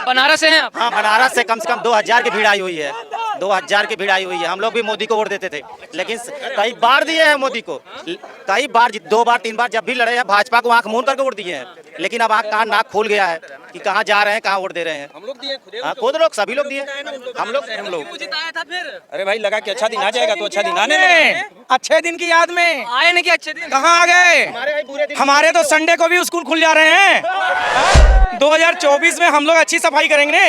बनारस से हैं आप? हाँ, बनारस से कम 2000 की भीड़ आई हुई है। 2000 की भीड़ आई हुई है। हम लोग भी मोदी को वोट देते थे, लेकिन कई बार दिए हैं मोदी को, कई बार, 2 बार 3 बार जब भी लड़े हैं भाजपा को आंख मूंद करके वोट दिए हैं। लेकिन अब आंख नाक खोल गया है कि कहाँ जा रहे हैं, कहाँ वोट दे रहे हैं। हम लोग दिए खुद, हाँ, खुद लोग, सभी लोग दिए। हम लोग क्यों जिताया था फिर? अरे भाई लगा कि अच्छा दिन आ जाएगा तो अच्छा दिन आने लगा। अच्छे दिन की याद में आए नहीं कि अच्छे दिन? कहाँ आ गए? हमारे तो संडे को भी स्कूल खुल जा रहे हैं। 2024 में हम लोग अच्छी सफाई करेंगे।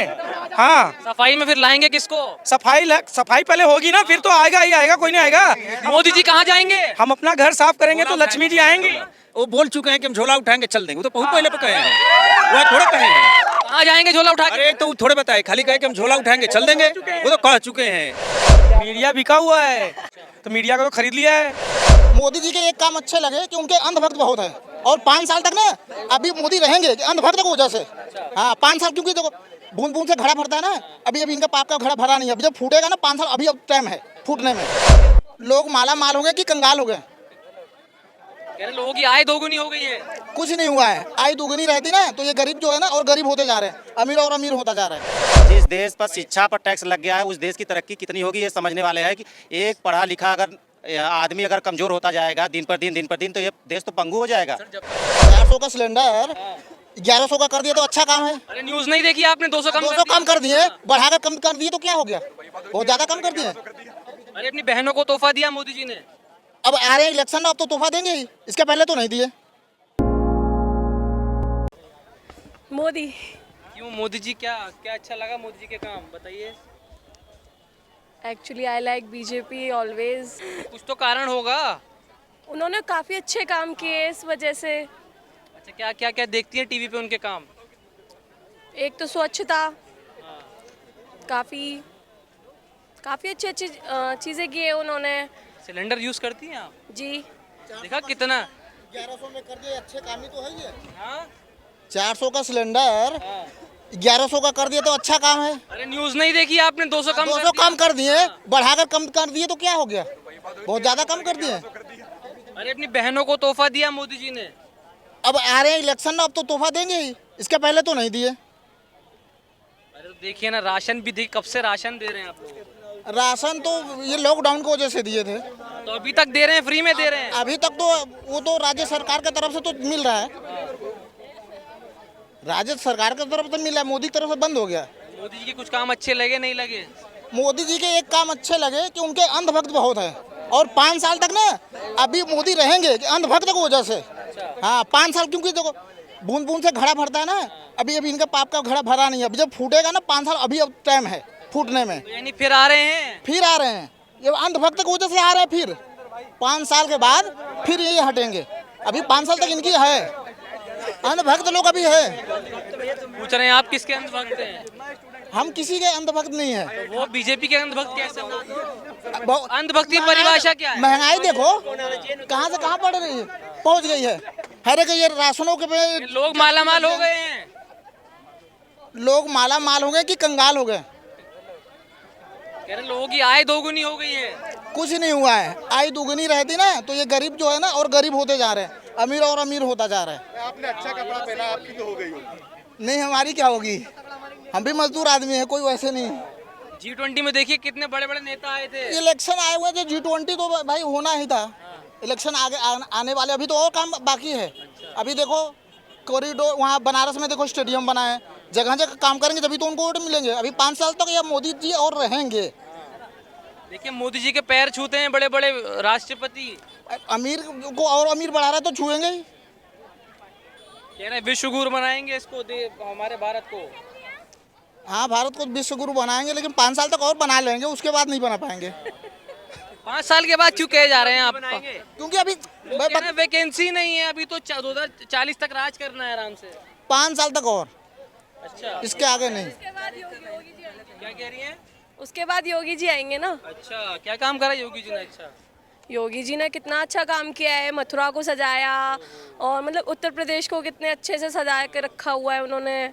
हाँ, सफाई में फिर लाएंगे किसको? सफाई पहले होगी ना, फिर तो आएगा ही आएगा, कोई नहीं आएगा। मोदी जी कहाँ जाएंगे? हम अपना घर साफ करेंगे तो लक्ष्मी जी आएंगी। वो बोल चुके हैं कि हम झोला उठाएंगे चल देंगे, वो तो बहुत पहले पे कहे हैं, वो थोड़े कहे हैं। कहाँ जाएंगे झोला उठा के? अरे तो थोड़े बताए, खाली कहे कि हम झोला उठाएंगे चल देंगे, वो तो कह चुके हैं। मीडिया बिका हुआ है तो मीडिया को तो खरीद लिया है। मोदी जी के एक काम अच्छे लगे कि उनके अंधभक्त बहुत है, और 5 साल तक ना अभी मोदी रहेंगे अंधभक्त की वजह से। हाँ, 5 साल, क्योंकि देखो बूंद बूंद से घड़ा भरता है ना, अभी इनका पाप का घड़ा भरा नहीं है। अभी जब फूटेगा ना 5 साल, अभी अब टाइम है फूटने में। लोग माला माल हो गए कि कंगाल हो गए। कह रहे लोगों की आय दोगुनी हो गई है। कुछ नहीं हुआ है, आय दुगनी रहती ना तो ये गरीब जो है ना और गरीब होते जा रहे हैं, अमीर और अमीर होता जा रहा है। जिस देश पर शिक्षा पर टैक्स लग गया है, उस देश की तरक्की कितनी होगी ये समझने वाले हैं कि एक पढ़ा लिखा अगर आदमी अगर कमजोर होता जाएगा दिन पर दिन तो ये देश तो पंगु हो जाएगा। 400 का सिलेंडर 1100 का कर दिया तो अच्छा काम है। अरे न्यूज नहीं देखी आपने? 200 कम कर दिए, बढ़ाकर कम कर दिए तो क्या हो गया? बहुत ज्यादा कम कर दिए। अरे अपनी बहनों को तोहफा दिया मोदी जी ने। अब आ रहे हैं इलेक्शन, अब तो तोहफा देंगे ही, इसके पहले तो नहीं दिए। मोदी। क्यों मोदी जी? क्या क्या अच्छा लगा मोदी जी के काम, बताइए। Actually I like BJP always. कुछ तो कारण होगा। उन्होंने काफ़ी अच्छे काम किए इस वजह से। अच्छा, क्या क्या क्या देखती हैं टीवी पे उनके काम? एक तो स्वच्छता, काफ़ी अच्छी अच्छी चीज़ें की है उन्होंने। सिलेंडर यूज करती हैं आप? जी। देखा कितना 1100 में कर दिए, अच्छे काम ही तो है ये। हाँ? 400 का सिलेंडर 1100 का कर दिए तो अच्छा काम है। अरे न्यूज नहीं देखी आपने? 200 कम 200 कम कर दिए, बढ़ाकर कम कर दिए तो क्या हो गया? बहुत ज्यादा कम कर दिए। अरे अपनी बहनों को तोहफा दिया मोदी जी ने। अब आ रहे हैं इलेक्शन, अब तो तोहफा देंगे ही, इसके पहले तो नहीं दिए। अरे तो देखिए ना, राशन भी कब से राशन दे रहे हैं आप लोग? राशन तो ये लॉकडाउन की वजह से दिए थे, तो अभी तक दे रहे हैं, फ्री में दे रहे हैं। अभी तक तो वो तो राज्य सरकार की तरफ से तो मिल रहा है, राज्य सरकार की तरफ से मिल रहा है, मोदी की तरफ से बंद हो गया। मोदी जी के कुछ काम अच्छे लगे नहीं लगे? मोदी जी के एक काम अच्छे लगे कि उनके अंधभक्त बहुत है, और 5 साल तक ना अभी मोदी रहेंगे अंधभक्त की वजह से। हाँ, 5 साल, क्योंकि देखो बूंद बूंद से घड़ा भरता है ना, अभी इनका पाप का घड़ा भरा नहीं है। अभी जब फूटेगा ना 5 साल, अभी अब टाइम है फूटने में। तो यानी फिर आ रहे हैं? फिर आ रहे हैं, ये अंधभक्त की वजह से आ रहे हैं। फिर 5 साल के बाद फिर ये हटेंगे। अभी 5 साल तक इनकी है, अंधभक्त लोग अभी है। पूछ रहे हैं आप किसके अंधभक्त हैं? हम किसी के अंधभक्त नहीं है। वो बीजेपी के अंधभक्त कैसे हो? बहुत- अंधभक्ति की परिभाषा क्या है? महंगाई देखो कहाँ से कहाँ बढ़ रही है, पहुँच गई है। हर एक ये राशनों के पे लोग मालामाल हो गए हैं। लोग माला माल हो गए कि कंगाल हो गए। कह रहे लोगों की आय दोगुनी हो गई है। कुछ नहीं हुआ है, आय दुगनी रहती ना तो ये गरीब जो है ना और गरीब होते जा रहे हैं, अमीर और अमीर होता जा रहा है। आपने अच्छा कपड़ा पहना, आपकी तो हो गई होगी। नहीं, हमारी क्या होगी, हम भी मजदूर आदमी है, कोई वैसे नहीं। G20 में देखिए कितने बड़े बड़े नेता आए थे। इलेक्शन आए हुए थे, G20 तो भाई होना ही था। इलेक्शन आने वाले, अभी तो और काम बाकी है। अभी देखो कॉरिडोर वहाँ बनारस में देखो स्टेडियम बना है, जगह जगह काम करेंगे तभी तो उनको वोट मिलेंगे। अभी 5 साल तक ये मोदी जी और रहेंगे। देखिए मोदी जी के पैर छूते हैं बड़े बड़े राष्ट्रपति। अमीर को और अमीर बढ़ा रहा है तो छुएंगे ही। कह रहे हैं विश्व गुरु बनाएंगे इसको, हमारे भारत को। हाँ, भारत को विश्व गुरु बनाएंगे, लेकिन 5 साल तक और बना लेंगे, उसके बाद नहीं बना पाएंगे। 5 साल के बाद क्यों कहे जा रहे हैं आप? क्योंकि अभी वैकेंसी नहीं है, अभी तो 2040 तक राज करना है आराम से। 5 साल तक और, अच्छा, इसके आगे नहीं। क्या कह रही हैं? उसके बाद योगी जी आएंगे ना। अच्छा, क्या काम करा योगी जी ने? अच्छा, योगी जी ने कितना अच्छा काम किया है, मथुरा को सजाया, और मतलब उत्तर प्रदेश को कितने अच्छे से सजा के रखा हुआ है उन्होंने।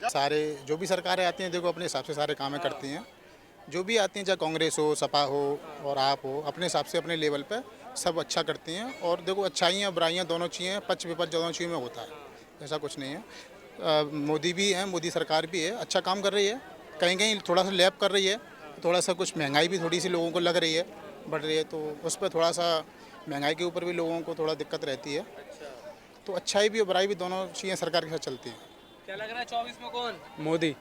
सारे जो भी सरकारें आती हैं देखो अपने हिसाब से सारे काम करती हैं, जो भी आती हैं, चाहे कांग्रेस हो, सपा हो और आप हो, अपने हिसाब से अपने लेवल पे सब अच्छा करती हैं। और देखो अच्छाइयाँ बुराइयाँ दोनों चीज़ें, पक्ष विपक्ष दोनों चीज़ों में होता है, ऐसा कुछ नहीं है। मोदी भी हैं, मोदी सरकार भी है, अच्छा काम कर रही है। कहीं कहीं थोड़ा सा लैप कर रही है, थोड़ा सा कुछ महंगाई भी थोड़ी सी लोगों को लग रही है, बढ़ रही है, तो उस पर थोड़ा सा महंगाई के ऊपर भी लोगों को थोड़ा दिक्कत रहती है। तो अच्छाई भी और बुराई भी दोनों चीज़ें सरकार के साथ चलती हैं। क्या लग रहा है 24 में कौन? मोदी।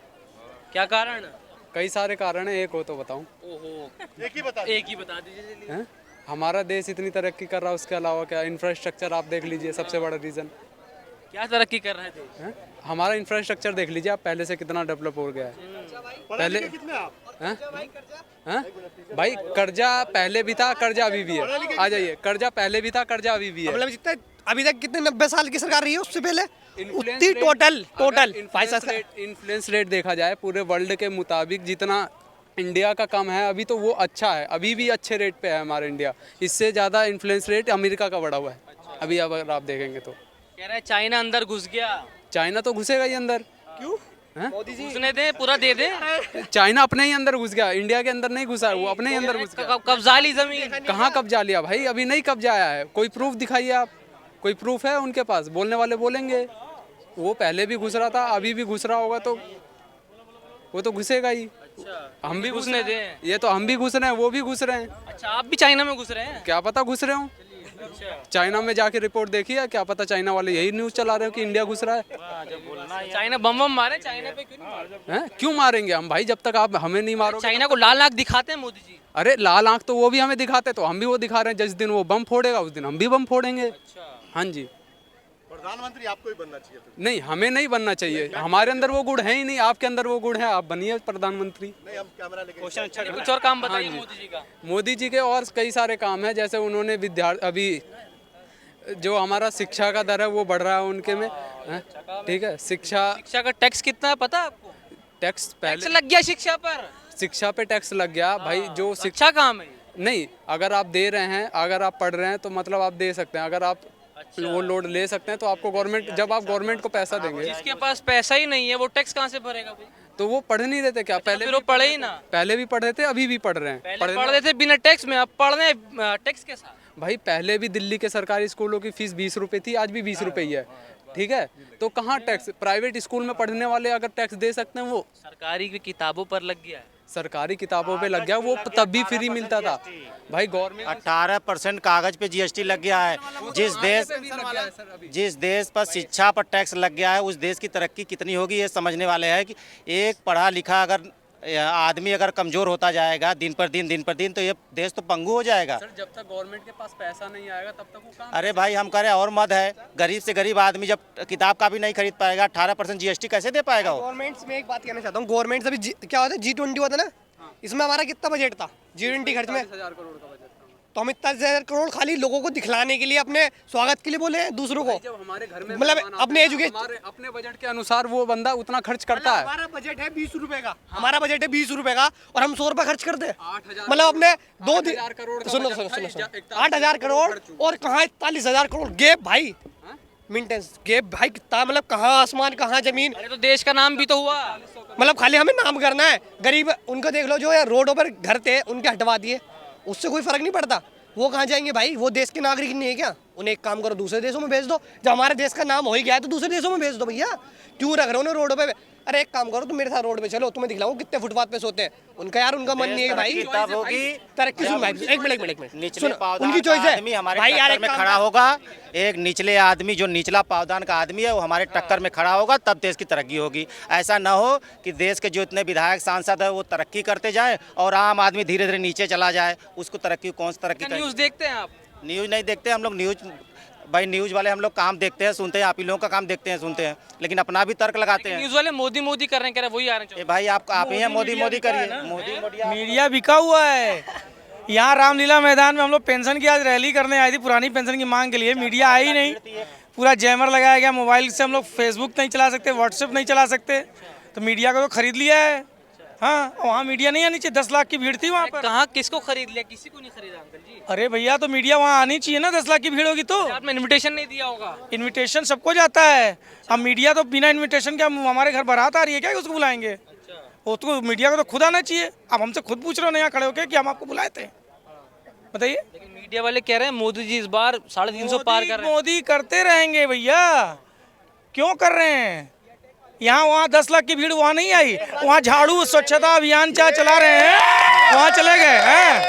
क्या कारण? कई सारे कारण है, एक हो तो बताऊं। ओहो, एक ही बता दीजिए चलिए। हैं? हमारा देश इतनी तरक्की कर रहा है, उसके अलावा क्या इंफ्रास्ट्रक्चर आप देख लीजिए, सबसे बड़ा रीज़न। क्या तरक्की कर रहे थे? हैं? हमारा इंफ्रास्ट्रक्चर देख लीजिए आप, पहले से कितना डेवलप हो गया है। पहले हैं? हैं? भाई कर्जा पहले भी था, कर्जा अभी भी है। आ जाइए, कर्जा पहले भी था, कर्जा अभी भी है। मतलब जितने अभी तक कितने 90 साल की सरकार रही है उससे पहले Influence उतनी rate- टोटल अगर इन्फ्लुएंस रेट देखा जाए पूरे वर्ल्ड के मुताबिक जितना इंडिया का कम है अभी, तो वो अच्छा है, अभी भी अच्छे रेट पे है हमारा इंडिया। इससे ज़्यादा इन्फ्लुएंस रेट अमेरिका का बढ़ा हुआ है अभी, अगर आप देखेंगे तो। कह रहे हैं चाइना अंदर घुस गया। चाइना तो घुसेगा ही अंदर। क्यों? घुसने दे, पूरा दे दे। चाइना अपने ही अंदर घुस गया, इंडिया के अंदर नहीं घुसा है, वो अपने ही अंदर घुस गया। कब्जा ली जमीन। कहाँ कब्जा लिया भाई? अभी नहीं कब्जा आया है। कोई प्रूफ दिखाइए आप, कोई प्रूफ है उनके पास? बोलने वाले बोलेंगे। वो पहले भी घुस रहा था, अभी भी घुस रहा होगा, तो वो तो घुसेगा ही। हम भी घुसने दे। ये तो हम भी घुस रहे हैं, वो भी घुस रहे हैं। अच्छा, आप भी चाइना में घुस रहे हैं? क्या पता घुस रहे हो। चाइना में जाके रिपोर्ट देखी है, क्या पता चाइना वाले यही न्यूज़ चला रहे हो कि इंडिया घुस रहा है। चाइना बम मारे, चाइना पे क्यों नहीं मारे? हैं? क्यों मारेंगे हम भाई, जब तक आप हमें नहीं मारोगे। चाइना को लाल आंख दिखाते हैं मोदी जी। अरे लाल आंख तो वो भी हमें दिखाते, तो हम भी वो दिखा रहे हैं। जिस दिन वो बम फोड़ेगा उस दिन हम भी बम फोड़ेंगे। हाँ जी। प्रधानमंत्री आपको ही बनना चाहिए था। नहीं, हमें नहीं बनना चाहिए, हमारे अंदर वो गुण है ही नहीं। आपके अंदर वो गुण है, आप बनिए प्रधानमंत्री। नहीं, हम कैमरा लेके कुछ और काम बताइए मोदी जी का। मोदी जी के और कई सारे काम हैं, जैसे उन्होंने अभी जो हमारा शिक्षा का दर है वो बढ़ रहा है उनके में। ठीक है, शिक्षा का टैक्स कितना है पता है आपको? टैक्स पहले लग गया शिक्षा पर। शिक्षा पे टैक्स लग गया भाई। जो शिक्षा काम है नहीं, अगर आप दे रहे हैं, अगर आप पढ़ रहे हैं तो मतलब आप दे सकते हैं। अगर आप वो लोड ले सकते हैं तो आपको गवर्नमेंट, जब आप गवर्नमेंट को पैसा देंगे। जिसके पास पैसा ही नहीं है वो टैक्स कहाँ से भरेगा भाई? तो वो पढ़ नहीं रहे थे क्या? पहले फिर वो पढ़े ही ना। पहले भी पढ़ रहे थे, अभी भी पढ़ रहे हैं। पढ़ रहे थे बिना टैक्स में, अब पढ़ रहे हैं टैक्स के साथ। भाई पहले भी दिल्ली के सरकारी स्कूलों की फीस 20 रुपए थी, आज भी 20 रुपए ही है। ठीक है, तो कहाँ टैक्स? प्राइवेट स्कूल में पढ़ने वाले अगर टैक्स दे सकते हैं, वो सरकारी की किताबों पर लग गया है। सरकारी किताबों पे लग गया, वो तब भी फ्री मिलता था भाई। गवर्नमेंट 18% कागज पे जीएसटी लग गया है। जिस देश पर शिक्षा पर टैक्स लग गया है, उस देश की तरक्की कितनी होगी ये समझने वाले हैं कि एक पढ़ा लिखा अगर आदमी अगर कमजोर होता जाएगा दिन पर दिन, तो ये देश तो पंगु हो जाएगा। सर, जब तक गवर्नमेंट के पास पैसा नहीं आएगा तब तक वो काम। अरे भाई हम कह रहे हैं और मत है, गरीब से गरीब आदमी जब किताब का भी नहीं खरीद पाएगा, 18% जीएसटी कैसे दे पाएगा वो? गवर्नमेंट में एक बात कहना चाहता हूँ, गवर्नमेंट से भी क्या होता है, G20 हुआ था ना, इसमें हमारा कितना बजट था G20 खर्च में? 40,000 करोड़ का बजट था। तो हम इतना 10,000 करोड़ खाली लोगों को दिखलाने के लिए, अपने स्वागत के लिए बोले हैं दूसरों को। जब हमारे घर में मतलब मेहमान अपने आते हैं, एजुकेशन, हमारे अपने बजट के अनुसार वो बंदा उतना खर्च करता है। हमारा बजट है 20 रुपए का, हमारा बजट है 20 रुपए का, और हम 100 रुपए खर्च करते हैं। 8,000 मतलब अपने 8,000 करोड़ का सुनो बजट सुनो था, सुनो सुनो 41,000 8,000 करोड़ और कहाँ 41,000 करोड़ गैप भाई, मेंटेनेंस गैप भाई कितना, मतलब कहाँ आसमान कहाँ जमीन। अरे तो देश का नाम भी तो हुआ। मतलब खाली हमें नाम करना है। गरीब उनको देख लो जो यार रोडों पर घर थे उनके हटवा दिए, उससे कोई फर्क नहीं पड़ता। वो कहाँ जाएंगे भाई? वो देश के नागरिक नहीं है क्या? उन्हें एक काम करो, दूसरे देशों में भेज दो। जब हमारे देश का नाम हो ही गया है तो दूसरे देशों में भेज दो भैया, क्यों रख रहे हो उन्हें रोडों पे? अरे एक काम करो, तुम मेरे साथ रोड पे चलो, तुम्हें दिखलाऊं कितने फुटपाथ पे सोते हैं। उनका यार उनका मन नहीं है भाई। तब होगी तरक्की सुन भाई, एक मिनट निचले सुनो, पावदान उनकी का चॉइस है आदमी हमारे भाई। यार टक्कर एक में काम खड़ा होगा, एक निचले आदमी जो निचला पावदान का आदमी है वो हमारे टक्कर में खड़ा होगा, तब देश की तरक्की होगी। ऐसा ना हो कि देश के जो इतने विधायक सांसद है वो तरक्की करते जाए और आम आदमी धीरे धीरे नीचे चला जाए। उसको तरक्की कौन सी तरक्की? न्यूज़ देखते हैं आप? न्यूज़ नहीं देखते हम लोग। न्यूज़ वाले हम लोग काम देखते हैं, सुनते हैं, आप ही लोगों का काम देखते हैं, सुनते हैं, लेकिन अपना भी तर्क लगाते हैं। न्यूज़ वाले मोदी मोदी कर रहे हैं, कह रहे हैं वही आ रहे हैं। भाई आप ही हैं, मोदी मोदी करिए। मोदी मीडिया बिका हुआ है। यहाँ रामलीला मैदान में हम लोग पेंशन की आज रैली करने आए थे, पुरानी पेंशन की मांग के लिए। मीडिया आई नहीं, पूरा जैमर लगाया गया। मोबाइल से हम लोग फेसबुक नहीं चला सकते, व्हाट्सएप नहीं चला सकते, तो मीडिया को तो खरीद लिया है। हाँ, वहाँ मीडिया नहीं आनी चाहिए। 10 लाख की भीड़ थी वहाँ पर। कहाँ किसको खरीद लिया? किसी को नहीं खरीदा अंकल जी। अरे भैया, तो मीडिया वहाँ आनी चाहिए ना। 10 लाख की भीड़ होगी तो। आपने इनविटेशन नहीं दिया होगा? इनविटेशन सबको जाता है। अब मीडिया तो बिना इनविटेशन के हमारे घर बारात आ रही है क्या, उसको बुलाएंगे? वो तो मीडिया को तो खुद आना चाहिए। आप हमसे खुद पूछ रहे हो ना यहाँ खड़े होके कि हम आपको बुलाए थे, बताइए। लेकिन मीडिया वाले कह रहे हैं मोदी जी इस बार 350 पार कर रहे हैं। मोदी करते रहेंगे भैया, क्यों कर रहे हैं? यहाँ वहाँ 10 लाख की भीड़ वहाँ नहीं आई, वहाँ झाड़ू स्वच्छता अभियान चला रहे हैं, वहाँ चले गए हैं।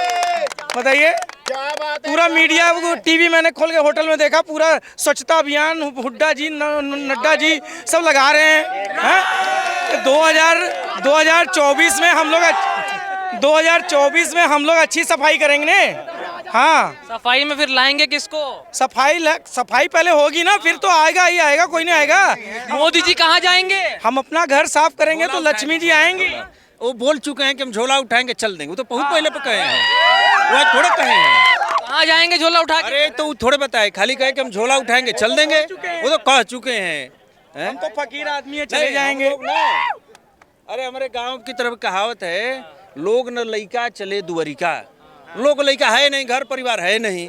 बताइए, पूरा मीडिया टीवी मैंने खोल के होटल में देखा, पूरा स्वच्छता अभियान हुड्डा जी नड्डा जी सब लगा रहे हैं। 2024 में हम लोग अच्छी सफाई करेंगे। हाँ, सफाई में फिर लाएंगे किसको? सफाई पहले होगी ना, फिर तो आएगा ही आएगा, कोई नहीं आएगा। मोदी जी कहाँ जाएंगे? हम अपना घर साफ करेंगे तो लक्ष्मी जी आएंगी। वो बोल चुके हैं कि हम झोला उठाएंगे चल देंगे, वो तो बहुत पहले पे कहे हैं, वो थोड़े कहे हैं। कहाँ जाएंगे झोला उठा के? अरे तो वो थोड़े बताए, खाली कहे कि हम झोला उठाएंगे चल देंगे, वो तो कह चुके हैं। हम तो फकीर आदमी है, चले जाएंगे। अरे हमारे गांव की तरफ कहावत है, लोग न लइका चले दुवरिका, लोग लइका है नहीं, घर परिवार है नहीं।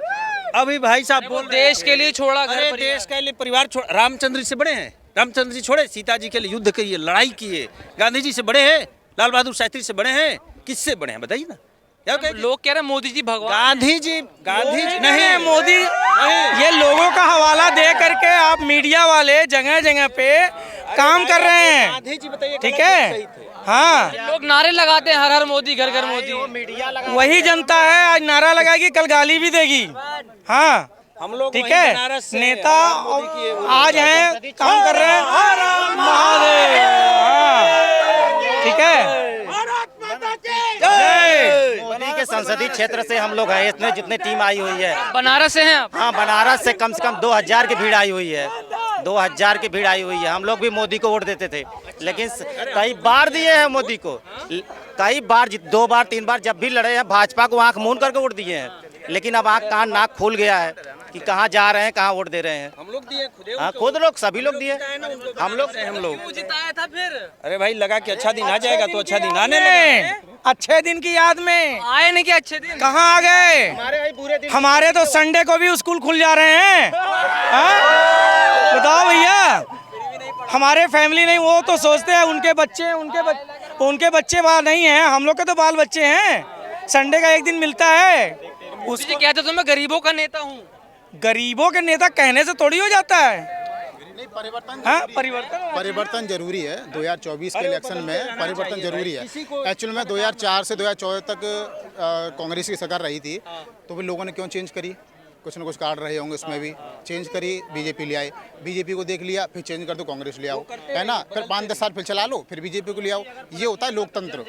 अभी भाई साहब बोल देश के लिए छोड़ा घर अरे परिवार। देश के लिए परिवार छोड़, रामचंद्र जी से बड़े हैं, रामचंद्र जी छोड़े, सीता जी के लिए युद्ध किए, लड़ाई किए, गांधी जी से बड़े हैं, लाल बहादुर शास्त्री से बड़े हैं, किससे बड़े हैं बताइए ना। क्या लोग कह रहे हैं मोदी जी भगवान। गांधी जी नहीं, मोदी ये लोगों का हवाला दे करके आप मीडिया वाले जगह जगह पे काम कर रहे हैं। गांधी जी बताइए, ठीक है, हाँ, लोग नारे लगाते हैं हर हर मोदी, घर घर मोदी। वही जनता है, आज नारा लगाएगी, कल गाली भी देगी। हाँ, हम लोग ठीक है, नेता आज हैं, काम कर रहे हैं, महादेव। हाँ, ठीक है, मोदी के संसदीय क्षेत्र से हम लोग हैं, इसमें जितने टीम आई हुई है। बनारस से हैं आप? हाँ, बनारस से कम 2000 की भीड़ आई हुई है, 2000 की भीड़ आई हुई है। हम लोग भी मोदी को वोट देते थे, लेकिन कई बार दिए हैं मोदी को, कई बार 2 बार 3 बार जब भी लड़े हैं भाजपा को आंख मूंद करके वोट दिए हैं। लेकिन अब आंख कान नाक खुल गया है कि कहाँ जा रहे हैं, कहाँ वोट दे रहे हैं। हम लोग दिए खुदे, हाँ, खुद लोग सभी लोग दिए, हम लोग क्यों जिताया था फिर? अरे भाई लगा कि अच्छा दिन आ जाएगा तो अच्छा दिन आने लगा। अच्छे दिन की याद में आए नहीं क्या अच्छे दिन? कहाँ आ गए? हमारे तो संडे को भी स्कूल खुल जा रहे हैं। हाँ? बताओ भैया, हमारे फैमिली नहीं, वो तो सोचते हैं उनके बच्चे बाल नहीं हैं, हम लोग के तो बाल बच्चे हैं। संडे का एक दिन मिलता है। उसको कहते तो मैं गरीबों का नेता हूँ। गरीबों के नेता कहने से थोड़ी हो जाता है। नहीं, परिवर्तन हाँ, परिवर्तन जरूरी है। 2024 के इलेक्शन में परिवर्तन जरूरी है। एक्चुअल में 2004 से 2014 तक कांग्रेस की सरकार रही थी, तो फिर लोगों ने क्यों चेंज करी? कुछ ना कुछ काट रहे होंगे, उसमें भी चेंज करी, बीजेपी ले आए, बीजेपी को देख लिया, फिर चेंज कर दो कांग्रेस ले आओ, है ना। फिर 5-10 साल फिर चला लो, फिर बीजेपी को ले आओ। ये होता है लोकतंत्र।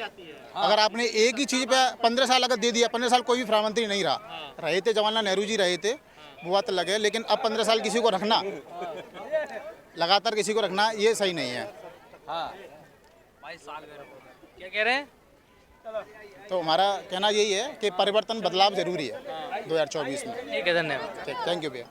अगर आपने एक ही चीज़ पे 15 साल अगर दे दिया, 15 साल कोई भी प्रधानमंत्री नहीं रहे थे, जवाहरलाल नेहरू जी रहे थे, वो बात लगे, लेकिन अब 15 साल किसी को रखना, लगातार किसी को रखना, ये सही नहीं है। क्या कह रहे हैं? तो हमारा कहना यही है कि परिवर्तन बदलाव जरूरी है 2024 में। ठीक है, धन्यवाद। ठीक, थैंक यू भैया।